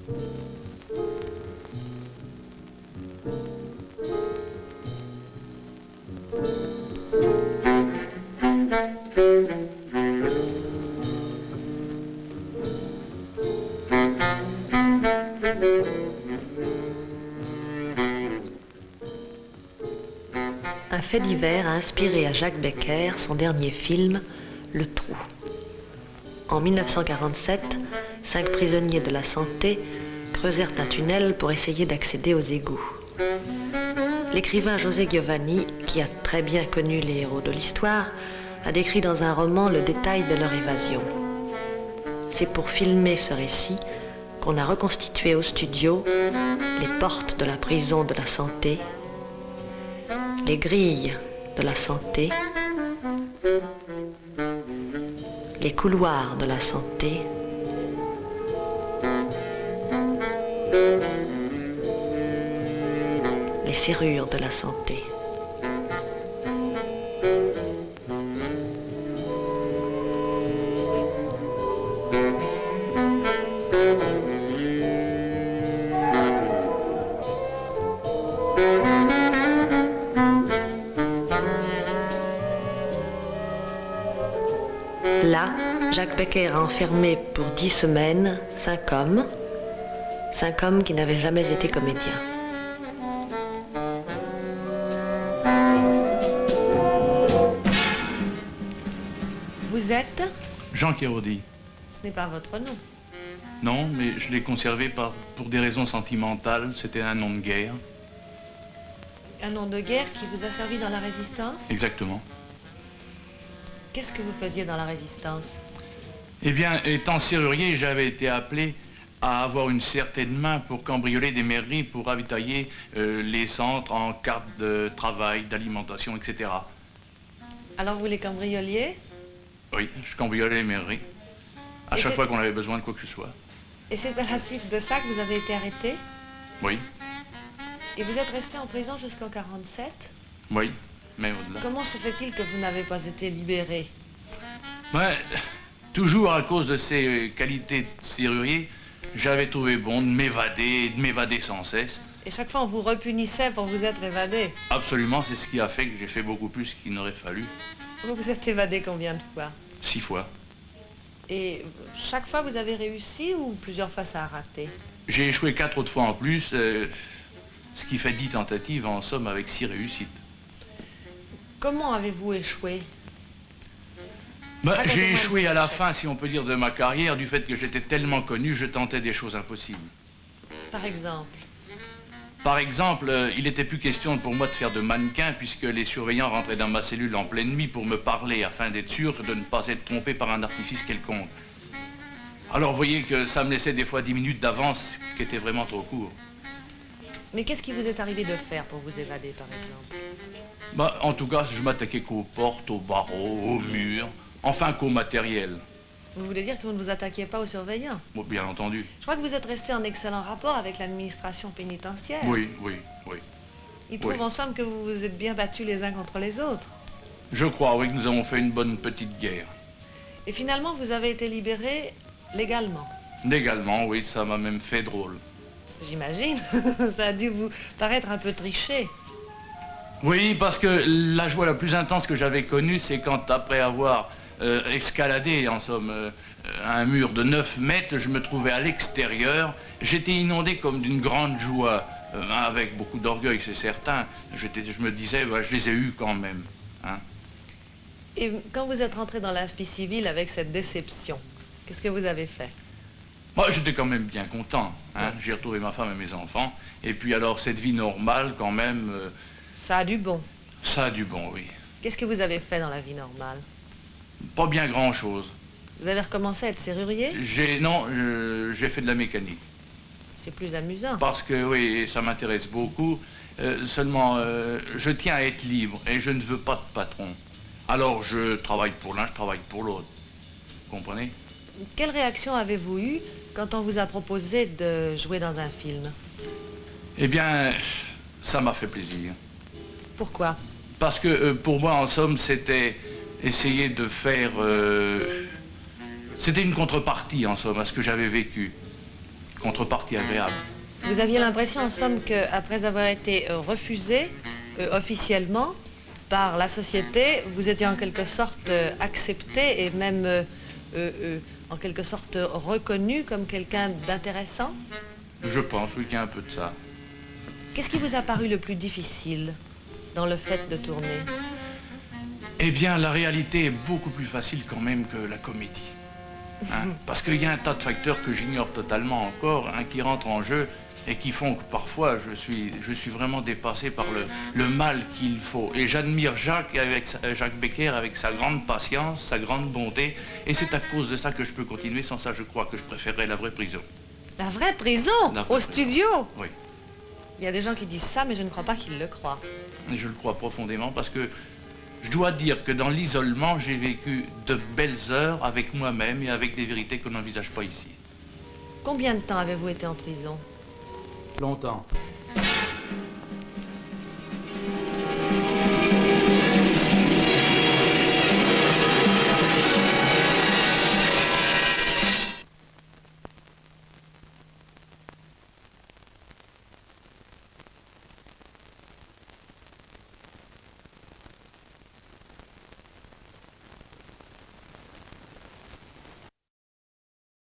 Un fait divers a inspiré à Jacques Becker son dernier film, Le Trou. En 1947, 5 prisonniers de la santé creusèrent un tunnel pour essayer d'accéder aux égouts. L'écrivain José Giovanni, qui a très bien connu les héros de l'histoire, a décrit dans un roman le détail de leur évasion. C'est pour filmer ce récit qu'on a reconstitué au studio les portes de la prison de la santé, les grilles de la santé, les couloirs de la santé, les serrures de la santé. Là, Jacques Becker a enfermé pour 10 semaines 5 hommes qui n'avaient jamais été comédiens. Vous êtes Jean Kéraudy. Ce n'est pas votre nom. Non, mais je l'ai conservé pour des raisons sentimentales. C'était un nom de guerre. Un nom de guerre qui vous a servi dans la Résistance? Exactement. Qu'est-ce que vous faisiez dans la Résistance? Eh bien, étant serrurier, j'avais été appelé à avoir une certaine main pour cambrioler des mairies, pour ravitailler les centres en cartes de travail, d'alimentation, etc. Alors vous les cambrioliez? Oui, je cambriolais les mairies. À chaque fois qu'on avait besoin de quoi que ce soit. Et c'est à la suite de ça que vous avez été arrêté? Oui. Et vous êtes resté en prison jusqu'en 47? Oui, mais au-delà. Comment se fait-il que vous n'avez pas été libéré? Ouais, toujours à cause de ces qualités de serrurier, j'avais trouvé bon de m'évader sans cesse. Et chaque fois on vous repunissait pour vous être évadé? Absolument, c'est ce qui a fait que j'ai fait beaucoup plus qu'il n'aurait fallu. Vous vous êtes évadé combien de fois? 6 fois. Et chaque fois vous avez réussi ou plusieurs fois ça a raté? J'ai échoué 4 autres fois en plus, ce qui fait 10 tentatives en somme avec 6 réussites. Comment avez-vous échoué? J'ai échoué à la fin, si on peut dire, de ma carrière, du fait que j'étais tellement connu, je tentais des choses impossibles. Par exemple? Par exemple, il n'était plus question pour moi de faire de mannequin, puisque les surveillants rentraient dans ma cellule en pleine nuit pour me parler, afin d'être sûr de ne pas être trompé par un artifice quelconque. Alors vous voyez que ça me laissait des fois 10 minutes d'avance, qui était vraiment trop court. Mais qu'est-ce qui vous est arrivé de faire pour vous évader, par exemple? En tout cas, je m'attaquais qu'aux portes, aux barreaux, aux murs, enfin qu'au matériel. Vous voulez dire que vous ne vous attaquiez pas aux surveillants? Bon, bien entendu. Je crois que vous êtes resté en excellent rapport avec l'administration pénitentiaire. Oui. Ils trouvent en somme que vous vous êtes bien battus les uns contre les autres. Je crois, oui, que nous avons fait une bonne petite guerre. Et finalement, vous avez été libéré légalement? Légalement, oui, ça m'a même fait drôle. J'imagine. Ça a dû vous paraître un peu triché. Oui, parce que la joie la plus intense que j'avais connue, c'est quand, après avoir escaladé, en somme, un mur de 9 mètres, je me trouvais à l'extérieur. J'étais inondé comme d'une grande joie, avec beaucoup d'orgueil, c'est certain. Je me disais, je les ai eus quand même. Hein. Et quand vous êtes rentré dans la vie civile avec cette déception, qu'est-ce que vous avez fait? Moi, j'étais quand même bien content. Hein. J'ai retrouvé ma femme et mes enfants. Et puis alors, cette vie normale, quand même... Ça a du bon. Ça a du bon, oui. Qu'est-ce que vous avez fait dans la vie normale? Pas bien grand-chose. Vous avez recommencé à être serrurier? Non, j'ai fait de la mécanique. C'est plus amusant. Parce que, oui, ça m'intéresse beaucoup. Seulement, je tiens à être libre et je ne veux pas de patron. Alors, je travaille pour l'un, je travaille pour l'autre. Vous comprenez? Quelle réaction avez-vous eue quand on vous a proposé de jouer dans un film? Eh bien, ça m'a fait plaisir. Pourquoi? Parce que, pour moi, en somme, c'était essayer de faire... C'était une contrepartie, en somme, à ce que j'avais vécu. contrepartie agréable. Vous aviez l'impression, en somme, qu'après avoir été refusé officiellement par la société, vous étiez en quelque sorte accepté et même en quelque sorte reconnu comme quelqu'un d'intéressant? Je pense, oui, qu'il y a un peu de ça. Qu'est-ce qui vous a paru le plus difficile dans le fait de tourner? Eh bien, la réalité est beaucoup plus facile quand même que la comédie. Hein, parce qu'il y a un tas de facteurs que j'ignore totalement encore, hein, qui rentrent en jeu et qui font que parfois je suis vraiment dépassé par le mal qu'il faut. Et j'admire Jacques Becker avec sa grande patience, sa grande bonté, et c'est à cause de ça que je peux continuer. Sans ça, je crois que je préférerais la vraie prison. La vraie prison? La vraie Au prison. studio? Oui. Il y a des gens qui disent ça, mais je ne crois pas qu'ils le croient. Et je le crois profondément parce que je dois dire que dans l'isolement, j'ai vécu de belles heures avec moi-même et avec des vérités qu'on n'envisage pas ici. Combien de temps avez-vous été en prison? Longtemps.